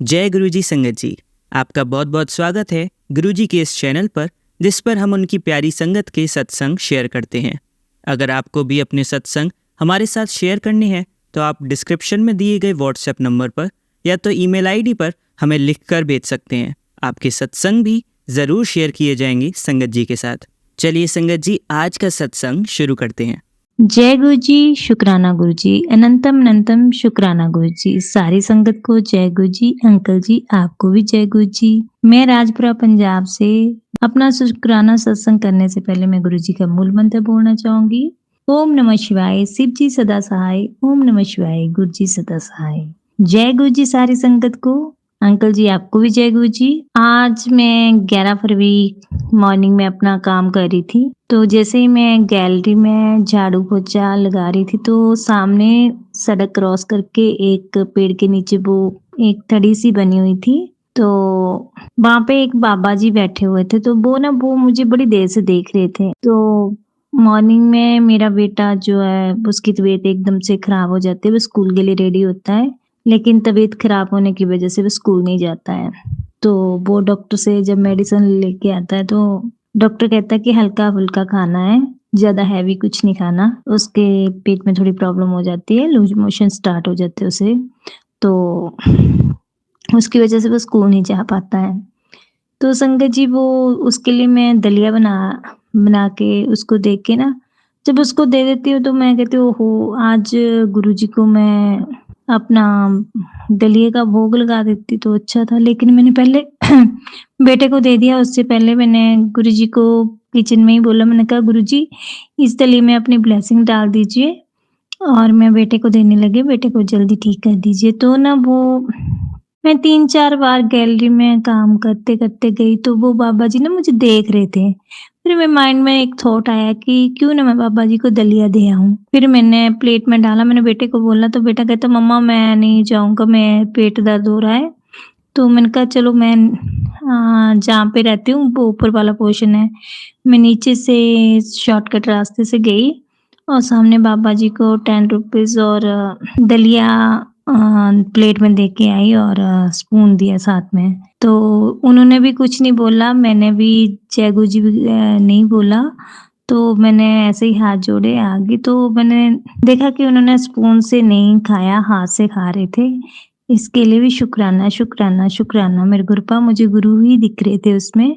जय गुरुजी संगत जी, आपका बहुत बहुत स्वागत है गुरुजी के इस चैनल पर, जिस पर हम उनकी प्यारी संगत के सत्संग शेयर करते हैं। अगर आपको भी अपने सत्संग हमारे साथ शेयर करने हैं तो आप डिस्क्रिप्शन में दिए गए व्हाट्सएप नंबर पर या तो ईमेल आईडी पर हमें लिखकर भेज सकते हैं। आपके सत्संग भी ज़रूर शेयर किए जाएंगे संगत जी के साथ। चलिए संगत जी, आज का सत्संग शुरू करते हैं। जय गुरु जी, शुक्राना गुरु जी, अनंतम अनंतम शुक्राना गुरु जी। सारी संगत को जय गुरु जी। अंकल जी आपको भी जय गुरु जी। मैं राजपुरा पंजाब से अपना शुक्राना सत्संग करने से पहले मैं गुरु जी का मूल मंत्र बोलना चाहूंगी। ओम नमः शिवाय, शिव जी सदा सहाय। ओम नमः शिवाय, गुरु जी सदा सहाय। जय गुरु जी सारी संगत को। अंकल जी आपको भी जय गुरु जी। आज मैं 11 फरवरी मॉर्निंग में अपना काम कर रही थी, तो जैसे ही मैं गैलरी में झाड़ू पोछा लगा रही थी तो सामने सड़क क्रॉस करके एक पेड़ के नीचे वो एक थड़ी सी बनी हुई थी, तो वहां पे एक बाबा जी बैठे हुए थे। तो वो मुझे बड़ी देर से देख रहे थे। तो मॉर्निंग में मेरा बेटा जो है उसकी तबीयत एकदम से खराब हो जाती है, वो स्कूल के लिए रेडी होता है, लेकिन तबीयत खराब होने की वजह से वो स्कूल नहीं जाता है। तो वो डॉक्टर से जब मेडिसिन लेके आता है तो डॉक्टर कहता है कि हल्का फुल्का खाना है, ज्यादा हैवी कुछ नहीं खाना। उसके पेट में थोड़ी प्रॉब्लम हो जाती है, लूज मोशन स्टार्ट हो जाते हैं उसे, तो उसकी वजह से वो स्कूल नहीं जा पाता है। तो संगत जी वो उसके लिए मैं दलिया बना के उसको देख के ना, जब उसको दे देती हूँ तो मैं कहती हूँ ओहो, आज गुरुजी को मैं अपना दलिये का भोग लगा देती तो अच्छा था। लेकिन मैंने पहले बेटे को दे दिया। उससे पहले मैंने गुरुजी को किचन में ही बोला, मैंने कहा गुरुजी इस दलिये में अपनी ब्लेसिंग डाल दीजिए और मैं बेटे को देने लगी, बेटे को जल्दी ठीक कर दीजिए। तो ना वो मैं 3-4 बार गैलरी में काम करते-करते गई तो वो बाबा जी ना मुझे देख रहे थे। फिर मेरे माइंड में एक थॉट आया कि क्यों ना मैं बाबा जी को दलिया दे आऊँ। फिर मैंने प्लेट में डाला, मैंने बेटे को बोला तो बेटा कहता मम्मा मैं नहीं जाऊँगा, मैं पेट दर्द हो रहा है। तो मैंने कहा चलो मैं जहाँ पे रहती हूँ वो ऊपर वाला पोर्शन है, मैं नीचे से शॉर्टकट रास्ते से गई और सामने बाबा जी को 10 रुपीज़ और दलिया प्लेट में दे के आई और स्पून दिया साथ में। तो उन्होंने भी कुछ नहीं बोला, मैंने भी जय गुरु जी भी नहीं बोला। तो मैंने ऐसे ही हाथ जोड़े आगे, तो मैंने देखा कि उन्होंने स्पून से नहीं खाया, हाथ से खा रहे थे। इसके लिए भी शुक्राना, शुक्राना, शुक्राना। मेरे गुरुपा मुझे गुरु ही दिख रहे थे उसमें।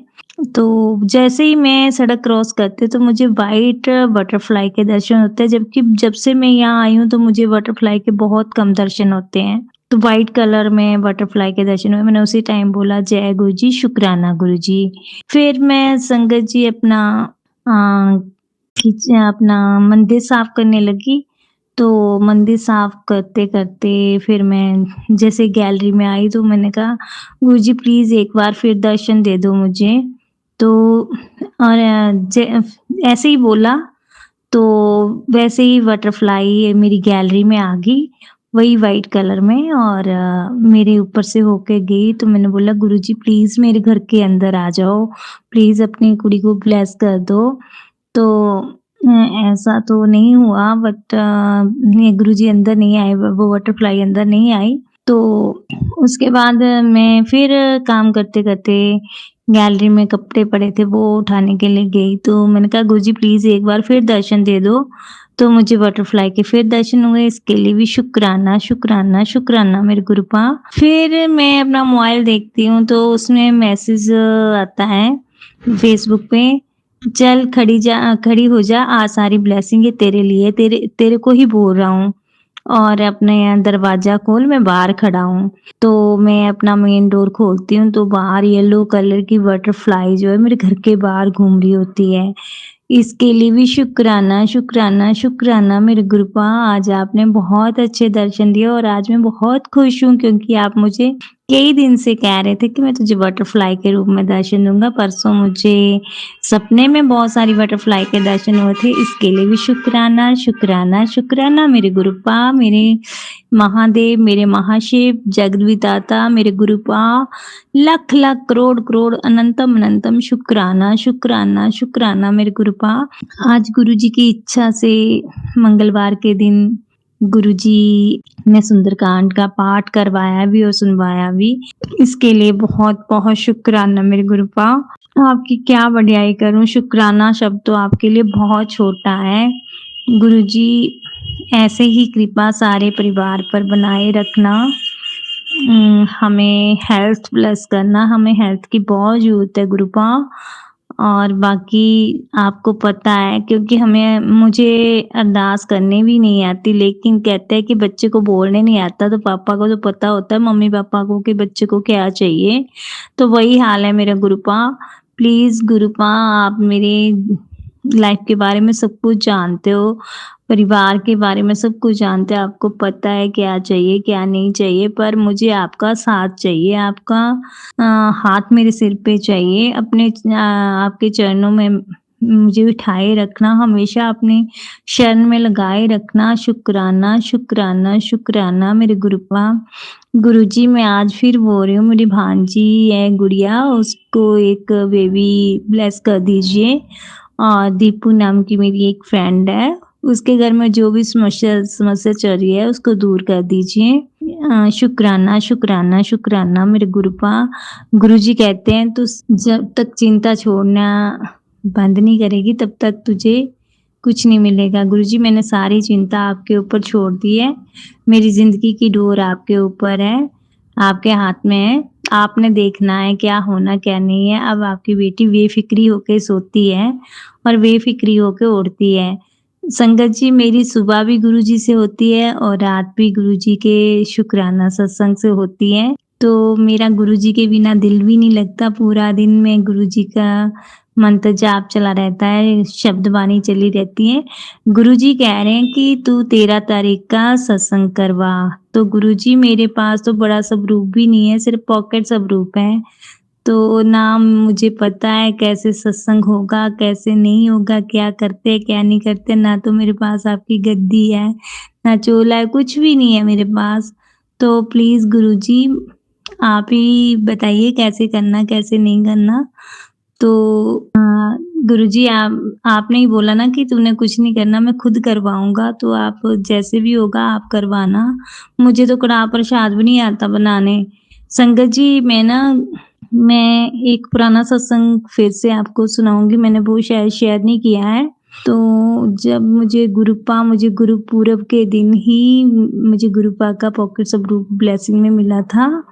तो जैसे ही मैं सड़क क्रॉस करती हूँ तो मुझे व्हाइट बटरफ्लाई के दर्शन होते हैं, जबकि जब से मैं यहाँ आई हूँ तो मुझे बटरफ्लाई के बहुत कम दर्शन होते हैं। तो व्हाइट कलर में बटरफ्लाई के दर्शन हुए। मैंने उसी टाइम बोला जय गुरु जी, शुक्राना गुरु जी। फिर मैं संगत जी अपना मंदिर साफ करने लगी। तो मंदिर साफ करते-करते फिर मैं जैसे गैलरी में आई तो मैंने कहा गुरुजी प्लीज़ एक बार फिर दर्शन दे दो मुझे। तो और ऐसे ही बोला तो वैसे ही बटरफ्लाई मेरी गैलरी में आ गई, वही व्हाइट कलर में, और मेरे ऊपर से होके गई। तो मैंने बोला गुरुजी प्लीज़ मेरे घर के अंदर आ जाओ, प्लीज़ अपनी कुड़ी को ब्लेस कर दो। तो ऐसा तो नहीं हुआ, बट नहीं, गुरुजी अंदर नहीं आए, वो बटरफ्लाई अंदर नहीं आई। तो उसके बाद मैं फिर काम करते-करते गैलरी में कपड़े पड़े थे वो उठाने के लिए गई। तो मैंने कहा गुरुजी प्लीज़ एक बार फिर दर्शन दे दो। तो मुझे बटरफ्लाई के फिर दर्शन हुए। इसके लिए भी शुक्राना, शुक्राना, शुक्राना मेरे गुरुपा। फिर मैं अपना मोबाइल देखती हूँ तो उसमें मैसेज आता है फेसबुक पे, चल खड़ी हो जा, आज सारी ब्लेसिंग है तेरे लिए, तेरे को ही बोल रहा हूँ और अपने दरवाजा खोल, मैं बाहर खड़ा हूँ। तो मैं अपना मेन डोर खोलती हूँ तो बाहर येलो कलर की बटरफ्लाई जो है मेरे घर के बाहर घूम रही होती है। इसके लिए भी शुक्राना, शुक्राना, शुक्राना मेरे गुरुपा। आज आपने बहुत अच्छे दर्शन दिए और आज मैं बहुत खुश हूँ क्योंकि आप मुझे कई दिन से कह रहे थे कि मैं तुझे बटरफ्लाई के रूप में दर्शन दूँगा। परसों मुझे सपने में बहुत सारी बटरफ्लाई के दर्शन हुए थे। इसके लिए भी शुक्राना, शुक्राना, शुक्राना मेरे गुरुपा, मेरे महादेव, मेरे महाशिव, जगद्विदाता मेरे गुरुपा। लख लख करोड़ करोड़ अनंतम अनंतम शुक्राना, शुक्राना, शुक्राना मेरे गुरुपा। आज गुरुजी की इच्छा से मंगलवार के दिन गुरुजी ने सुंदरकांड का पाठ करवाया भी और सुनवाया भी। इसके लिए बहुत-बहुत शुक्राना मेरे गुरुपा। आपकी क्या बढ़ियाई करूँ, शुक्राना शब्द तो आपके लिए बहुत छोटा है। गुरुजी ऐसे ही कृपा सारे परिवार पर बनाए रखना। हमें हेल्थ ब्लेस करना, हमें हेल्थ की बहुत ज़रूरत है गुरुपा। और बाकी आपको पता है, क्योंकि मुझे अरदास करनी भी नहीं आती, लेकिन कहते हैं कि बच्चे को बोलने नहीं आता, तो पापा को तो पता होता है, मम्मी-पापा को, कि बच्चे को क्या चाहिए। तो वही हाल है मेरा गुरुपा। प्लीज़ गुरुपा, आप मेरे लाइफ के बारे में सब कुछ जानते हो, परिवार के बारे में सब कुछ जानते हो, आपको पता है क्या चाहिए, क्या नहीं चाहिए, पर मुझे आपका साथ चाहिए, आपका हाथ मेरे सिर पे चाहिए। आपके चरणों में मुझे बिठाए रखना, हमेशा अपने शरण में लगाए रखना। शुक्राना, शुक्राना, शुक्राना मेरे गुरुपा। गुरुजी, मैं आज फिर बोल रही हूँ, मेरी भांजी है गुड़िया, उसको एक बेबी ब्लेस कर दीजिए। और दीपू नाम की मेरी एक फ्रेंड है, उसके घर में जो भी समस्या चल रही है, उसको दूर कर दीजिए। शुक्राना, शुक्राना, शुक्राना मेरे गुरुपा। गुरुजी कहते हैं, तू जब तक चिंता छोड़ना बंद नहीं करेगी, तब तक तुझे कुछ नहीं मिलेगा। गुरुजी, मैंने सारी चिंता आपके ऊपर छोड़ दी है। मेरी ज़िंदगी की डोर आपके ऊपर है, आपके हाथ में है। आपने देखना है क्या होना, क्या नहीं है। अब आपकी बेटी बेफ़िक्री होके सोती है और बेफ़िक्री होके उठती है। संगत जी, मेरी सुबह भी गुरुजी से होती है और रात भी गुरुजी के शुक्राना सत्संग से होती है। तो मेरा गुरुजी के बिना दिल भी नहीं लगता, पूरा दिन में गुरुजी का मंत्र जाप चला रहता है, शब्द वाणी चली रहती है। गुरुजी कह रहे हैं कि तू 13 तारीख का सत्संग करवा। तो गुरुजी, मेरे पास तो बड़ा स्वरूप भी नहीं है, सिर्फ पॉकेट स्वरूप है। तो ना मुझे पता है कैसे सत्संग होगा, कैसे नहीं होगा, क्या करते हैं, क्या नहीं करते। ना तो मेरे पास आपकी गद्दी है, ना चोला है, कुछ भी नहीं है मेरे पास। तो प्लीज़ गुरुजी, आप ही बताइए कैसे करना, कैसे नहीं करना। तो गुरुजी, आपने ही बोला ना कि तूने कुछ नहीं करना, मैं खुद करवाऊँगा, तो आप जैसे भी होगा आप करवाना। मुझे तो कड़ाह प्रसाद भी नहीं आता बनाने। संगत जी, मैं एक पुराना सत्संग फिर से आपको सुनाऊँगी, मैंने वो शायद शेयर नहीं किया है। तो जब मुझे गुरुपूरब के दिन ही मुझे गुरुपा का पॉकेट स्वरूप ब्लेसिंग में मिला था।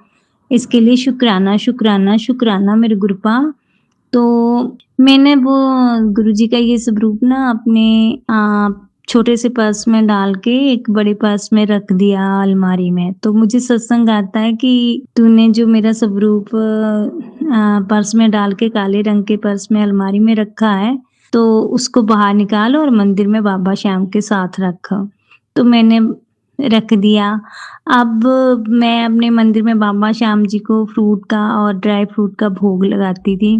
इसके लिए शुक्राना, शुक्राना, शुक्राना मेरे गुरुपा। तो मैंने वो गुरुजी का ये स्वरूप ना अपने छोटे से पर्स में डाल के एक बड़े पर्स में रख दिया अलमारी में। तो मुझे सत्संग आता है कि तूने जो मेरा स्वरूप पर्स में डाल के, काले रंग के पर्स में अलमारी में रखा है, तो उसको बाहर निकाल और मंदिर में बाबा श्याम के साथ रख। तो मैंने रख दिया। अब मैं अपने मंदिर में बाबा श्याम जी को फ्रूट का और ड्राई फ्रूट का भोग लगाती थी।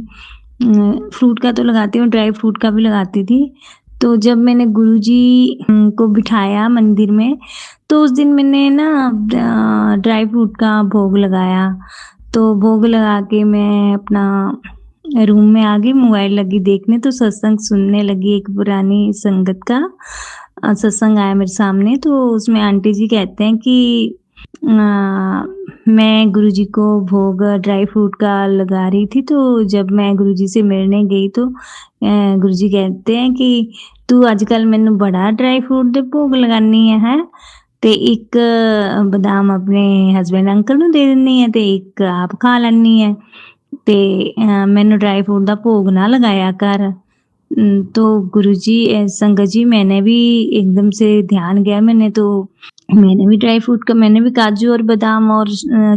फ्रूट का तो लगाती हूँ, ड्राई फ्रूट का भी लगाती थी। तो जब मैंने गुरुजी को बिठाया मंदिर में, तो उस दिन मैंने ना ड्राई फ्रूट का भोग लगाया। तो भोग लगा के मैं अपना रूम में आ गई, मोबाइल लगी देखने, तो सत्संग सुनने लगी। एक पुरानी संगत का सत्संग आया मेरे सामने, तो उसमें आंटी जी कहते हैं कि मैं गुरुजी को भोग ड्राई फ्रूट का लगा रही थी, तो जब मैं गुरुजी से मिलने गई तो गुरुजी कहते हैं कि तू आजकल मैनू बड़ा ड्राई फ्रूट दे भोग लगानी है ते एक बादाम अपने हसबैंड अंकल नू दे दिंदी है ते एक आप खा लैनी है ते मैनू ड्राई फ्रूट दा भोग ना लगाया कर। तो गुरुजी संगत जी, मैंने भी एकदम से ध्यान गया, मैंने भी ड्राई फ्रूट का, मैंने भी काजू और बादाम और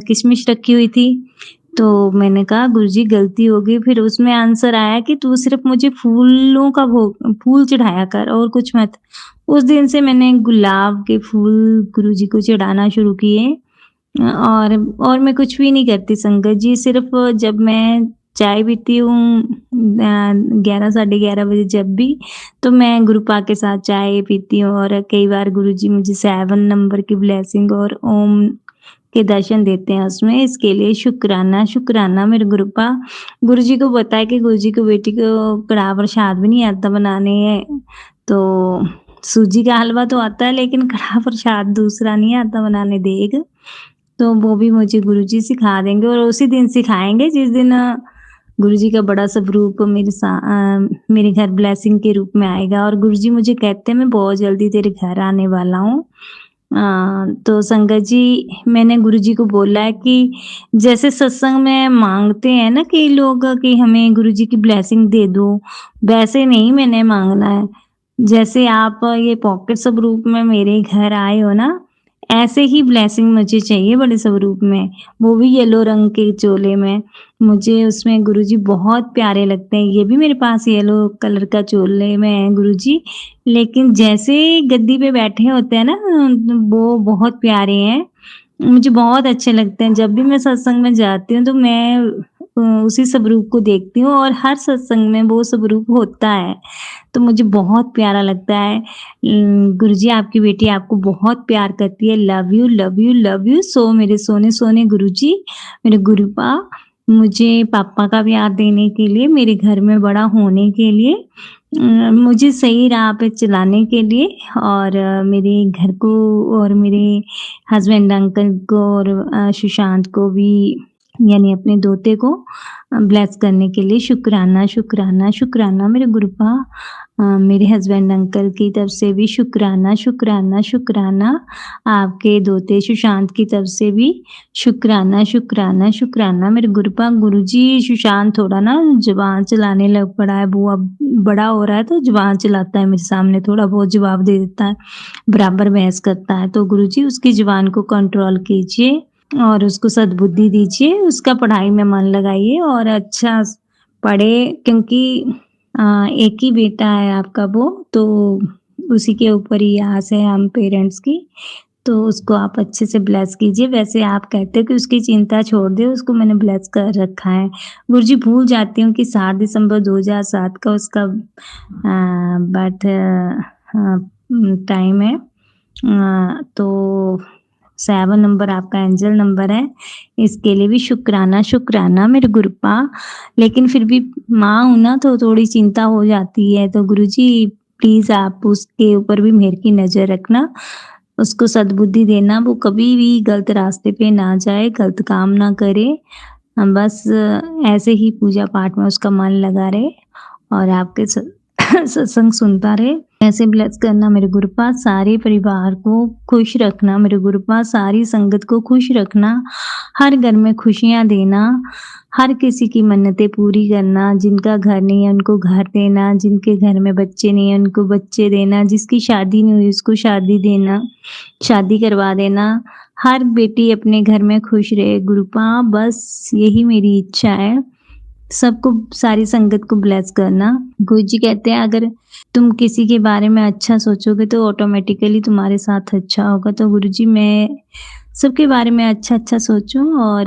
किशमिश रखी हुई थी। तो मैंने कहा गुरुजी गलती हो गई। फिर उसमें आंसर आया कि तू सिर्फ मुझे फूल चढ़ाया कर और कुछ मत। उस दिन से मैंने गुलाब के फूल गुरुजी को चढ़ाना शुरू किए। और मैं कुछ भी नहीं करती संगत जी, सिर्फ जब मैं चाय पीती हूँ 11 साढ़े 11 बजे जब भी, तो मैं गुरुपा के साथ चाय पीती हूँ। और कई बार गुरुजी मुझे 7 नंबर की ब्लेसिंग और ओम के दर्शन देते हैं उसमें। इसके लिए शुक्राना, शुक्राना मेरे गुरुपा। गुरुजी को पता है कि गुरुजी को बेटी को कड़ाह प्रसाद भी नहीं आता बनाने, तो सूजी का हलवा तो आता है लेकिन कड़ा प्रसाद दूसरा नहीं आता बनाने, देग। तो वो भी मुझे गुरुजी सिखा देंगे और उसी दिन सिखाएँगे जिस दिन गुरुजी का बड़ा स्वरूप मेरे घर ब्लेसिंग के रूप में आएगा। और गुरुजी मुझे कहते हैं मैं बहुत जल्दी तेरे घर आने वाला हूँ। तो संगत जी, मैंने गुरुजी को बोला है कि जैसे सत्संग में माँगते हैं ना कई लोग कि हमें गुरुजी की ब्लेसिंग दे दो, वैसे नहीं मैंने माँगना है। जैसे आप ये पॉकेट स्वरूप में मेरे घर आए हो ना, ऐसे ही ब्लेसिंग मुझे चाहिए बड़े स्वरूप में, वो भी येलो रंग के चोले में। मुझे उसमें गुरुजी बहुत प्यारे लगते हैं। ये भी मेरे पास येलो कलर का चोले में है गुरुजी, लेकिन जैसे गद्दी पे बैठे होते हैं ना, वो बहुत प्यारे हैं। मुझे बहुत अच्छे लगते हैं। जब भी मैं सत्संग में जाती हूँ तो मैं उसी स्वरूप को देखती हूँ और हर सत्संग में वो स्वरूप होता है, तो मुझे बहुत प्यारा लगता है। गुरुजी, आपकी बेटी आपको बहुत प्यार करती है। Love you, love you, love you so मेरे सोने-सोने गुरुजी, मेरे गुरुपा, मुझे पापा का प्यार देने के लिए, मेरे घर में बड़ा होने के लिए, मुझे सही राह पे चलाने के लिए और मेरे घर को और मेरे हस्बैंड अंकल को और सुशांत को भी, यानी अपने दोते को ब्लेस करने के लिए शुक्राना, शुक्राना, शुक्राना मेरे गुरुपा। मेरे हस्बैंड अंकल की तरफ से भी शुक्राना, शुक्राना, शुक्राना। आपके दोते सुशांत की तरफ से भी शुक्राना, शुक्राना, शुक्राना मेरे गुरुपा। गुरुजी, सुशांत थोड़ा ना ज़ुबान चलाने लग पड़ा है, वो अब बड़ा हो रहा है तो ज़ुबान चलाता है मेरे सामने, थोड़ा बहुत जवाब दे देता है, बराबर बहस करता है। तो गुरुजी, उसकी ज़ुबान को कंट्रोल कीजिए और उसको सद्बुद्धि दीजिए, उसका पढ़ाई में मन लगाइए और अच्छा पढ़े, क्योंकि एक ही बेटा है आपका वो, तो उसी के ऊपर ही आस है हम पेरेंट्स की, तो उसको आप अच्छे से ब्लेस कीजिए। वैसे आप कहते हो कि उसकी चिंता छोड़ दे, उसको मैंने ब्लेस कर रखा है। गुरुजी, भूल जाती हूँ कि 7 दिसंबर 2007 का उसका बर्थ टाइम है। तो 7 नंबर आपका एंजल नंबर है, इसके लिए भी शुक्राना, शुक्राना मेरे गुरुपा। लेकिन फिर भी माँ हूँ ना, तो थोड़ी चिंता हो जाती है। तो गुरुजी, प्लीज़ आप उसके ऊपर भी मेहर की नज़र रखना, उसको सद्बुद्धि देना, वो कभी भी गलत रास्ते पे ना जाए, गलत काम ना करे। बस ऐसे ही पूजा पाठ में उसका मन लगा रहे और आपके सत्संग सुनता रहे। ऐसे ब्लेस करना मेरे गुरुपा, सारे परिवार को खुश रखना मेरे गुरुपा, सारी संगत को खुश रखना, हर घर में खुशियाँ देना, हर किसी की मन्नतें पूरी करना, जिनका घर नहीं है उनको घर देना, जिनके घर में बच्चे नहीं है उनको बच्चे देना, जिसकी शादी नहीं हुई उसको शादी देना, शादी करवा देना, हर बेटी अपने घर में खुश रहे गुरुपा, बस यही मेरी इच्छा है। सबको, सारी संगत को ब्लेस करना। गुरुजी कहते हैं अगर तुम किसी के बारे में अच्छा सोचोगे तो ऑटोमेटिकली तुम्हारे साथ अच्छा होगा। तो गुरुजी, मैं सबके बारे में अच्छा-अच्छा सोचूँ और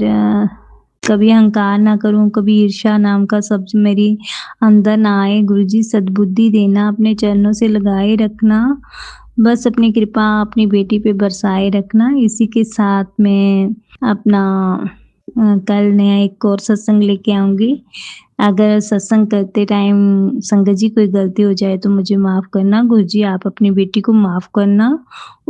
कभी अहंकार ना करूँ, कभी ईर्ष्या नाम का शब्द मेरी अंदर ना आए। गुरुजी, सद्बुद्धि देना, अपने चरणों से लगाए रखना, बस अपनी कृपा अपनी बेटी पे बरसाए रखना। इसी के साथ मैं अपना कल नया एक और सत्संग लेके आऊँगी। अगर सत्संग करते टाइम संगत जी कोई गलती हो जाए तो मुझे माफ़ करना। गुरुजी, आप अपनी बेटी को माफ़ करना।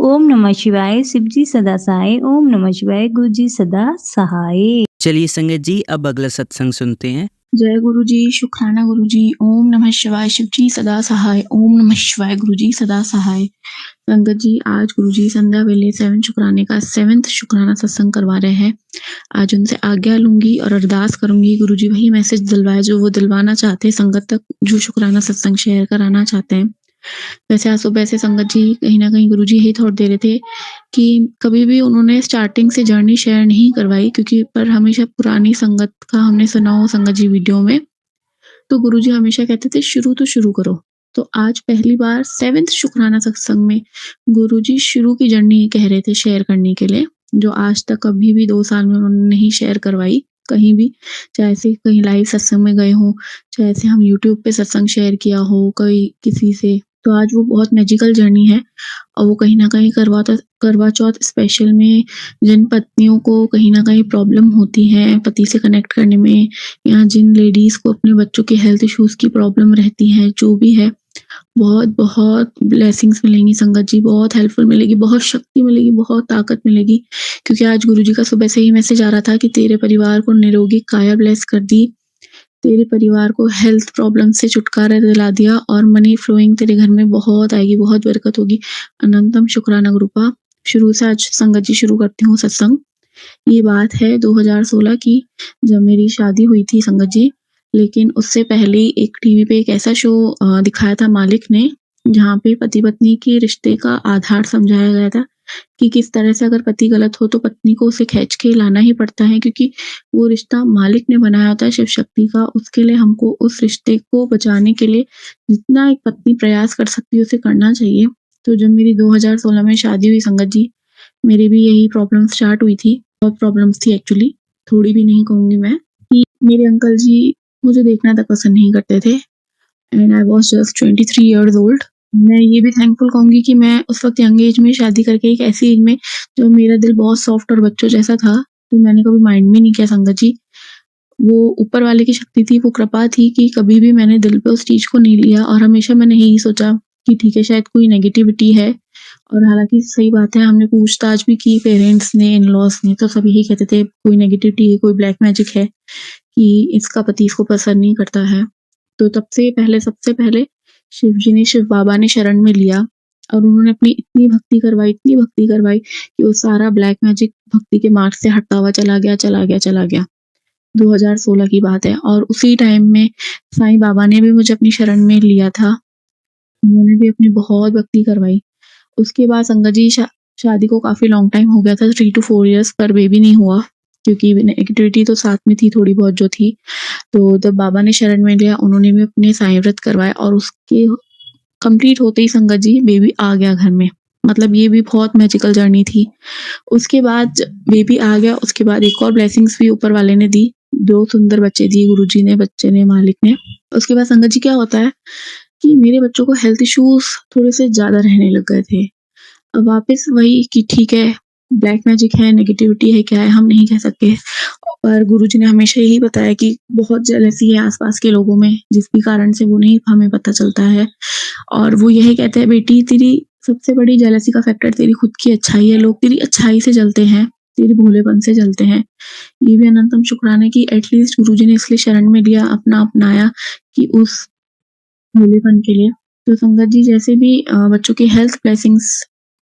ओम नमः शिवाय, शिव जी सदा सहाय। ओम नमः शिवाय, गुरुजी सदा सहाय। चलिए संगत जी, अब अगला सत्संग सुनते हैं। जय गुरुजी, शुक्राना गुरुजी। ओम नमः शिवाय, शिव जी सदा सहाय। ओम नमः शिवाय, गुरुजी सदा सहाय। संगत जी, आज गुरुजी संध्या वेले 7 शुक्राने का 7th शुक्राना सत्संग करवा रहे हैं। आज उनसे आज्ञा लूंगी और अरदास करूंगी गुरुजी वही मैसेज दिलवाए जो वो दिलवाना चाहते हैं संगत तक, जो शुक्राना सत्संग शेयर कराना चाहते हैं। वैसे आज सुबह से संगत जी कहीं ना कहीं गुरुजी यही थॉट दे रहे थे कि कभी भी उन्होंने स्टार्टिंग से जर्नी शेयर नहीं करवाई, क्योंकि पर हमेशा पुरानी संगत का हमने सुना हो संगत जी वीडियो में, तो गुरुजी हमेशा कहते थे शुरू तो शुरू करो। तो आज पहली बार 7th शुक्राना सत्संग में गुरुजी शुरू की जर्नी कह रहे थे शेयर करने के लिए, जो आज तक कभी भी 2 साल में उन्होंने नहीं शेयर करवाई कहीं भी, चाहे से कहीं लाइव सत्संग में गए हों, चाहे से हम यूट्यूब पे सत्संग शेयर किया हो कोई किसी से। तो आज वो बहुत मैजिकल जर्नी है और वो कहीं ना कहीं करवा चौथ स्पेशल में जिन पत्नियों को कहीं ना कहीं प्रॉब्लम होती है पति से कनेक्ट करने में, या जिन लेडीज को अपने बच्चों के हेल्थ इश्यूज की प्रॉब्लम रहती है, जो भी है, बहुत बहुत ब्लेसिंग्स मिलेंगी संगत जी, बहुत हेल्पफुल मिलेगी, बहुत शक्ति मिलेगी, बहुत ताकत मिलेगी। क्योंकि आज गुरुजी का सुबह से ही मैसेज आ रहा था कि तेरे परिवार को निरोगी काया ब्लेस कर दी, तेरे परिवार को हेल्थ प्रॉब्लम से छुटकारा दिला दिया और मनी फ्लोइंग तेरे घर में बहुत आएगी, बहुत बरकत होगी। अनंतम शुक्राना गुरुपा। शुरू से आज संगत जी शुरू करती हूँ सत्संग। ये बात है 2016 की, जब मेरी शादी हुई थी संगत जी। लेकिन उससे पहले एक टीवी पे एक ऐसा शो दिखाया था मालिक ने, जहाँ पे पति पत्नी के रिश्ते का आधार समझाया गया था कि किस तरह से अगर पति गलत हो तो पत्नी को उसे खींच के लाना ही पड़ता है, क्योंकि वो रिश्ता मालिक ने बनाया होता है शिव शक्ति का। उसके लिए हमको उस रिश्ते को बचाने के लिए जितना एक पत्नी प्रयास कर सकती है उसे करना चाहिए। तो जब मेरी 2016 में शादी हुई संगत जी, मेरी भी यही प्रॉब्लम स्टार्ट हुई थी। बहुत प्रॉब्लम्स थी एक्चुअली, थोड़ी भी नहीं कहूँगी मैं। कि मेरे अंकल जी मुझे देखना तक पसंद नहीं करते थे and I was just 23 years old. मैं ये भी थैंकफुल कहूँगी कि मैं उस वक्त यंग एज में शादी करके एक ऐसी एज में जब मेरा दिल बहुत सॉफ्ट और बच्चों जैसा था, तो मैंने कभी माइंड में नहीं किया संगत जी। वो ऊपर वाले की शक्ति थी, वो कृपा थी कि कभी भी मैंने दिल पे उस चीज़ को नहीं लिया और हमेशा मैंने यही सोचा कि ठीक है शायद कोई नेगेटिविटी है। और हालाँकि सही बात है, हमने पूछताछ भी की पेरेंट्स ने, इन-लॉज़ ने, तो सब यही कहते थे कोई नेगेटिविटी है, कोई ब्लैक मैजिक है कि इसका पति इसको पसंद नहीं करता है। तो तब से पहले सबसे पहले शिव जी ने, शिव बाबा ने शरण में लिया और उन्होंने अपनी इतनी भक्ति करवाई कि वो सारा ब्लैक मैजिक भक्ति के मार्ग से हटता हुआ चला गया। 2016 की बात है और उसी टाइम में साईं बाबा ने भी मुझे अपनी शरण में लिया था। उन्होंने भी अपनी बहुत भक्ति करवाई। उसके बाद संगत जी शादी को काफ़ी लॉन्ग टाइम हो गया था, 3 to 4 इयर्स, पर बेबी नहीं हुआ क्योंकि नेगेटिविटी तो साथ में थी थोड़ी बहुत जो थी। तो जब बाबा ने शरण में लिया, उन्होंने भी अपने साईं व्रत करवाए और उसके कंप्लीट होते ही संगत जी बेबी आ गया घर में। मतलब ये भी बहुत मैजिकल जर्नी थी। उसके बाद बेबी आ गया, उसके बाद एक और ब्लेसिंग्स भी ऊपर वाले ने दी। 2 सुंदर बच्चे दिए गुरुजी ने, बच्चे ने, मालिक ने। उसके बाद संगत जी क्या होता है कि मेरे बच्चों को हेल्थ इश्यूज थोड़े से ज़्यादा रहने लग गए थे। अब वापस वही कि ठीक है, ब्लैक मैजिक है, नेगेटिविटी है, क्या है हम नहीं कह सकते। पर गुरुजी ने हमेशा यही बताया कि बहुत जेलसी है आस-पास के लोगों में, जिस भी कारण से वो नहीं हमें पता चलता है। और वो यही कहते हैं, बेटी तेरी सबसे बड़ी जेलसी का फैक्टर तेरी खुद की अच्छाई है। लोग तेरी अच्छाई से जलते हैं, तेरे भोलेपन से जलते हैं। ये भी अनंतम शुक्राना कि एटलीस्ट गुरुजी ने इसलिए शरण में लिया, अपनाया कि उस भोलेपन के लिए। तो संगत जी जैसे भी बच्चों की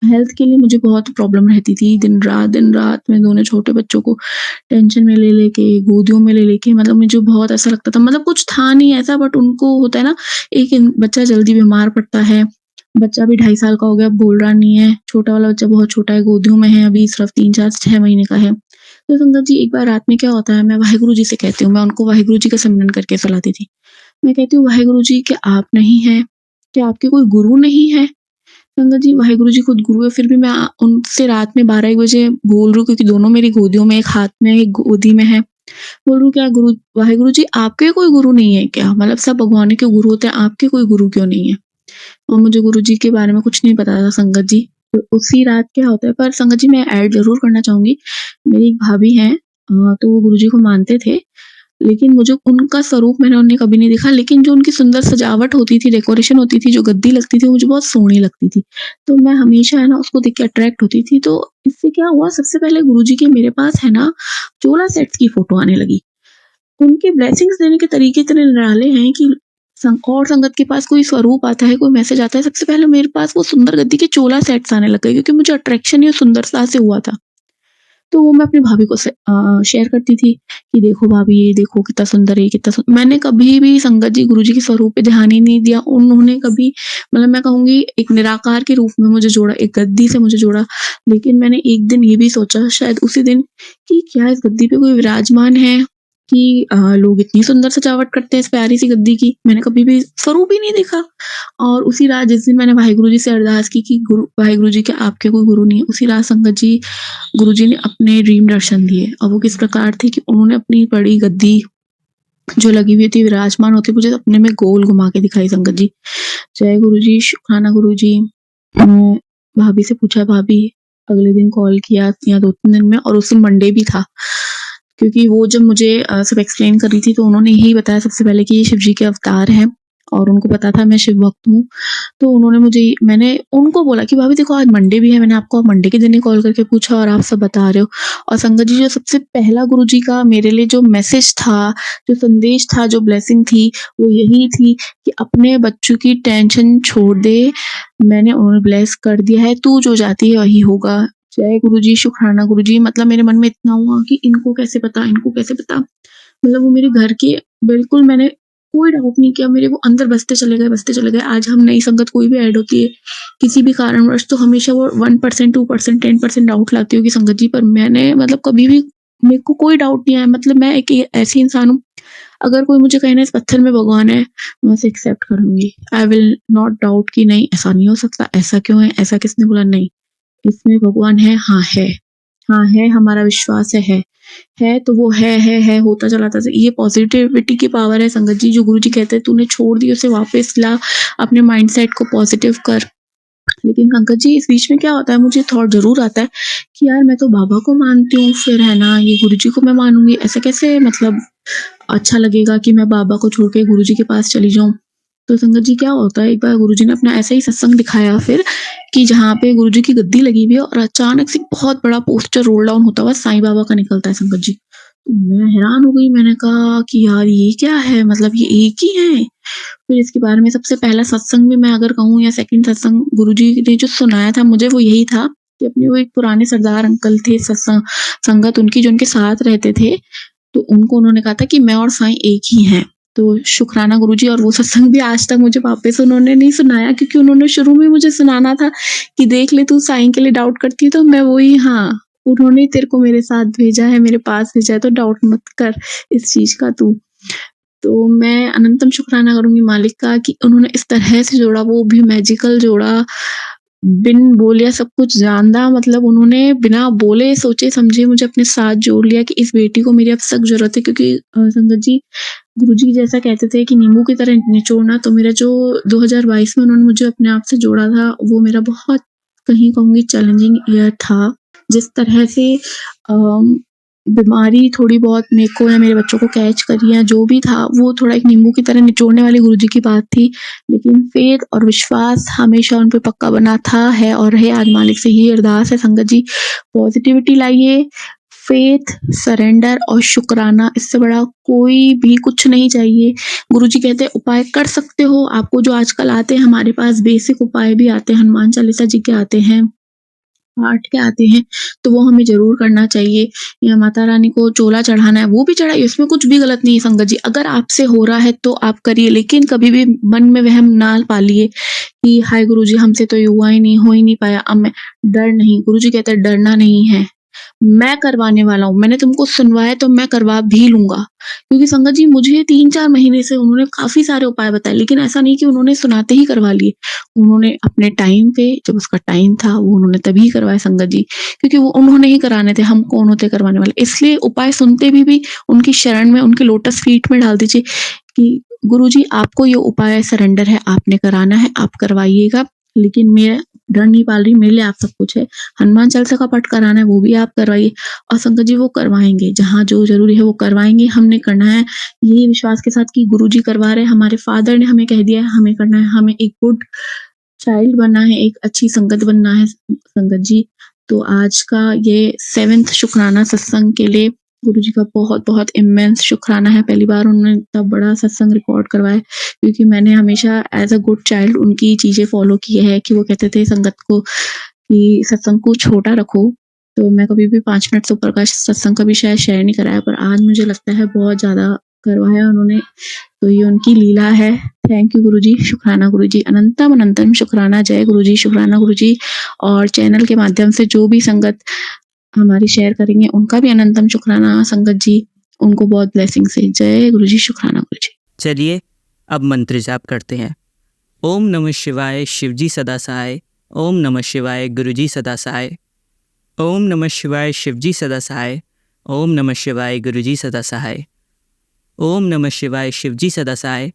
हेल्थ के लिए मुझे बहुत प्रॉब्लम रहती थी। दिन रात मैं दोनों छोटे बच्चों को टेंशन में ले लेके, गोदियों में ले लेके, मतलब मुझे बहुत ऐसा लगता था, मतलब कुछ था नहीं ऐसा, बट उनको होता है ना, बच्चा जल्दी बीमार पड़ता है। बच्चा भी 2.5 साल का हो गया, बोल रहा नहीं है। छोटा वाला बच्चा बहुत छोटा है, गोदियों में है अभी, सिर्फ 3, 4, 6 महीने का है। तो संगत जी एक बार रात में क्या होता है, मैं वाहेगुरु जी से कहती हूँ, मैं उनको वाहेगुरु जी का सिमरन करके सुलाती थी। मैं कहती हूँ, वाहेगुरु जी क्या आप नहीं हैं? क्या आपके कोई गुरु नहीं है? संगत जी वाहेगुरु जी खुद गुरु है, फिर भी मैं उनसे रात में 12-1 बजे बोल रही हूँ, क्योंकि दोनों मेरी गोदियों में, एक हाथ में, एक गोदी में है। बोल रही हूँ, क्या वाहेगुरु जी आपके कोई गुरु नहीं है क्या? मतलब सब भगवान के गुरु होते हैं, आपके कोई गुरु क्यों नहीं है? और मुझे गुरु जी के बारे में कुछ नहीं पता था संगत जी। तो उसी रात क्या होता है, पर संगत जी मैं ऐड ज़रूर करना चाहूँगी। मेरी एक भाभी हैं, तो वो गुरु जी को मानते थे, लेकिन मुझे उनका स्वरूप मैंने उन्हें कभी नहीं देखा, लेकिन जो उनकी सुंदर सजावट होती थी, डेकोरेशन होती थी, जो गद्दी लगती थी, वो मुझे बहुत सोहनी लगती थी। तो मैं हमेशा है ना उसको देख के अट्रैक्ट होती थी। तो इससे क्या हुआ, सबसे पहले गुरुजी के मेरे पास है ना चोला सेट्स की फोटो आने लगी। उनके ब्लेसिंग्स देने के तरीके इतने निराले हैं कि और संगत के पास कोई स्वरूप आता है, कोई मैसेज आता है, सबसे पहले मेरे पास वो सुंदर गद्दी के चोला सेट्स आने लग गए, क्योंकि मुझे अट्रैक्शन ही सुंदरता से हुआ था। तो वो मैं अपनी भाभी को शेयर करती थी कि देखो भाभी, ये देखो कितना सुंदर है, मैंने कभी भी संगत जी गुरुजी के स्वरूप पे ध्यान ही नहीं दिया। उन्होंने कभी, मतलब मैं कहूँगी एक निराकार के रूप में मुझे जोड़ा, एक गद्दी से मुझे जोड़ा। लेकिन मैंने एक दिन ये भी सोचा, शायद उसी दिन, कि क्या इस गद्दी पे कोई विराजमान है कि लोग इतनी सुंदर सजावट करते हैं इस प्यारी सी गद्दी की। मैंने कभी भी स्वरूप ही नहीं देखा। और उसी रात जिस दिन मैंने वाहेगुरु जी से अरदास की कि वाहेगुरु जी क्या आपके कोई गुरु नहीं है, उसी रात संगत जी गुरुजी ने अपने ड्रीम दर्शन दिए। और वो किस प्रकार थे कि उन्होंने अपनी बड़ी गद्दी जो लगी हुई थी, विराजमान होती, मुझे अपने में गोल घुमा के दिखाई। संगत जी जय गुरुजी, शुक्राना गुरुजी। भाभी से पूछा, भाभी अगले दिन कॉल किया या 2-3 दिन में, और उस दिन मंडे भी था, क्योंकि वो जब मुझे सब एक्सप्लेन कर रही थी तो उन्होंने यही बताया सबसे पहले कि ये शिव जी के अवतार हैं और उनको पता था मैं शिव भक्त हूँ। तो मैंने उनको बोला कि भाभी देखो आज मंडे भी है, मैंने आपको मंडे के दिन ही कॉल करके पूछा और आप सब बता रहे हो। और संगत जी, जो सबसे पहला गुरुजी का मेरे लिए जो मैसेज था, जो संदेश था, जो ब्लेसिंग थी, वो यही थी कि अपने बच्चों की टेंशन छोड़ दे, मैंने उन्हें ब्लेस कर दिया है, तू जो चाहती है वही होगा। जय गुरुजी, शुक्राना गुरुजी। मतलब मेरे मन में इतना हुआ कि इनको कैसे पता, इनको कैसे पता। मतलब वो मेरे घर के बिल्कुल, मैंने कोई डाउट नहीं किया, मेरे वो अंदर बसते चले गए। आज हम नई संगत कोई भी ऐड होती है किसी भी कारणवश, तो हमेशा वो 1%, 2%, 10% डाउट लाती होगी संगत जी, पर मैंने मतलब कभी भी मेरे को कोई डाउट नहीं आया। मतलब मैं एक ऐसी इंसान हूँ, अगर कोई मुझे कहे ना इस पत्थर में भगवान है, मैं उसे एक्सेप्ट कर लूंगी। आई विल नॉट डाउट कि नहीं ऐसा नहीं हो सकता, ऐसा क्यों है, ऐसा किसने बोला, नहीं इसमें भगवान है, हाँ है, हाँ है, हमारा विश्वास है तो वो है होता चला था। ये पॉजिटिविटी की पावर है संगत जी, जो गुरुजी कहते हैं तूने छोड़ दी उसे वापस ला, अपने माइंडसेट को पॉजिटिव कर। लेकिन संगत जी, इस बीच में क्या होता है, मुझे थॉट जरूर आता है कि यार मैं तो बाबा को मानती हूँ, फिर है ना ये गुरुजी को मैं मानूंगी, ऐसा कैसे मतलब अच्छा लगेगा कि मैं बाबा को छोड़ के गुरुजी के पास चली जाऊं। तो संगत जी क्या होता है, एक बार गुरुजी ने अपना ऐसा ही सत्संग दिखाया फिर कि जहाँ पे गुरुजी की गद्दी लगी हुई है और अचानक से बहुत बड़ा पोस्टर रोल डाउन होता हुआ साईं बाबा का निकलता है संगत जी। तो मैं हैरान हो गई, मैंने कहा कि यार ये क्या है, मतलब ये एक ही है। फिर इसके बारे में सबसे पहला सत्संग भी मैं अगर कहूँ या सेकंड सत्संग गुरुजी ने जो सुनाया था मुझे, वो यही था कि अपने वो एक पुराने सरदार अंकल थे सत्संग संगत उनकी जो उनके साथ रहते थे, तो उनको उन्होंने कहा था कि मैं और साईं एक ही हैं। तो शुक्राना गुरुजी। और वो सत्संग भी आज तक मुझे वापस उन्होंने नहीं सुनाया, क्योंकि उन्होंने शुरू में मुझे सुनाना था कि देख ले तू साईं के लिए डाउट करती है तो मैं वही, हाँ उन्होंने तेरे को मेरे साथ भेजा है, मेरे पास भेजा है, तो डाउट मत कर इस चीज का तू। तो मैं अनंतम शुक्राना करूंगी मालिक का कि उन्होंने इस तरह से जोड़ा, वो भी मैजिकल जोड़ा, बिन बोले सब कुछ जानदा। मतलब उन्होंने बिना बोले सोचे समझे मुझे अपने साथ जोड़ लिया कि इस बेटी को मेरी अब सख्त जरूरत है। क्योंकि संगत जी, गुरुजी जैसा कहते थे कि नींबू की तरह निचोड़ना, तो मेरा जो 2022 में उन्होंने मुझे अपने आप से जोड़ा था, वो मेरा बहुत कहीं कहूंगी चैलेंजिंग ईयर था। जिस तरह से बीमारी थोड़ी बहुत मेरे को या मेरे बच्चों को कैच करी है, जो भी था वो थोड़ा एक नींबू की तरह निचोड़ने वाली गुरुजी की बात थी। लेकिन फेथ और विश्वास हमेशा उन पे पक्का बना था, है और है। आज मालिक से ही अरदास है संगत जी, पॉजिटिविटी लाइए, फेथ, सरेंडर और शुक्राना, इससे बड़ा कोई भी कुछ नहीं चाहिए। गुरुजी कहते हैं उपाय कर सकते हो, आपको जो आजकल आते हैं, हमारे पास बेसिक उपाय भी आते हैं, हनुमान चालीसा जी के आते हैं, पाठ के आते हैं, तो वो हमें जरूर करना चाहिए। या माता रानी को चोला चढ़ाना है, वो भी चढ़ाइए, उसमें कुछ भी गलत नहीं है संगत जी। अगर आपसे हो रहा है तो आप करिए, लेकिन कभी भी मन में वहम ना पालिए कि हाय गुरुजी हमसे तो ये हुआ ही नहीं, हो ही नहीं पाया, अब मैं डर नहीं। गुरुजी कहते हैं डरना नहीं है, मैं करवाने वाला हूँ, मैंने तुमको सुनवाया तो मैं करवा भी लूंगा। क्योंकि संगत जी, मुझे 3-4 महीने से उन्होंने काफी सारे उपाय बताए, लेकिन ऐसा नहीं कि उन्होंने सुनाते ही करवा लिए। उन्होंने अपने टाइम पे, जब उसका टाइम था, वो उन्होंने तभी करवाए संगत जी, क्योंकि वो उन्होंने ही कराने थे, हम कौन होते करवाने वाले। इसलिए उपाय सुनते भी उनकी शरण में, उनके लोटस फीट में डाल दीजिए कि गुरुजी आपको ये उपाय सरेंडर है, आपने कराना है, आप करवाइएगा। लेकिन मैं डर नहीं पाल रही, मेरे लिए आप सब कुछ है। हनुमान चालीसा का पाठ कराना है, वो भी आप करवाइए। और संगत जी, वो करवाएंगे, जहाँ जो जरूरी है वो करवाएंगे। हमने करना है यही विश्वास के साथ कि गुरुजी करवा रहे हैं, हमारे फादर ने हमें कह दिया है, हमें करना है, हमें एक गुड चाइल्ड बनना है, एक अच्छी संगत बनना है संगत जी। तो आज का ये 7th शुक्राना सत्संग के लिए गुरुजी का बहुत बहुत इमेंस शुक्राना है। पहली बार उन्होंने इतना बड़ा सत्संग रिकॉर्ड करवाया, क्योंकि मैंने हमेशा एज अ गुड चाइल्ड उनकी चीजें फॉलो की है कि वो कहते थे संगत को कि सत्संग को छोटा रखो। तो मैं कभी भी 5 मिनट से ऊपर का सत्संग कभी शायद शेयर नहीं कराया, पर आज मुझे लगता है बहुत ज्यादा करवाया उन्होंने। तो ये उनकी लीला है। थैंक यू गुरुजी, शुक्राना गुरुजी, अनंतम अनंतम शुक्राना। जय गुरुजी, शुक्राना गुरुजी। और चैनल के माध्यम से जो भी संगत हमारी शेयर करेंगे उनका भी अनंतम शुक्राना संगत जी, उनको बहुत ब्लेसिंग से। जय गुरुजी, शुक्राना गुरुजी। चलिए अब मंत्र जाप करते हैं। ओम नमः शिवाय, शिवजी सदा सहाय। ओम नमः शिवाय, गुरुजी सदा सहाय। ओम नमः शिवाय, शिवजी सदा सहाय। ओम नमः शिवाय, गुरुजी सदा सहाय। ओम नमः शिवाय, शिवजी सदा सहाय।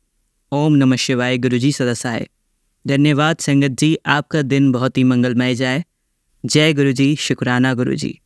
ओम नमः शिवाय, गुरुजी सदा सहाय। धन्यवाद संगत जी, आपका दिन बहुत ही मंगलमय जाए। जय गुरुजी, शुक्राना गुरुजी।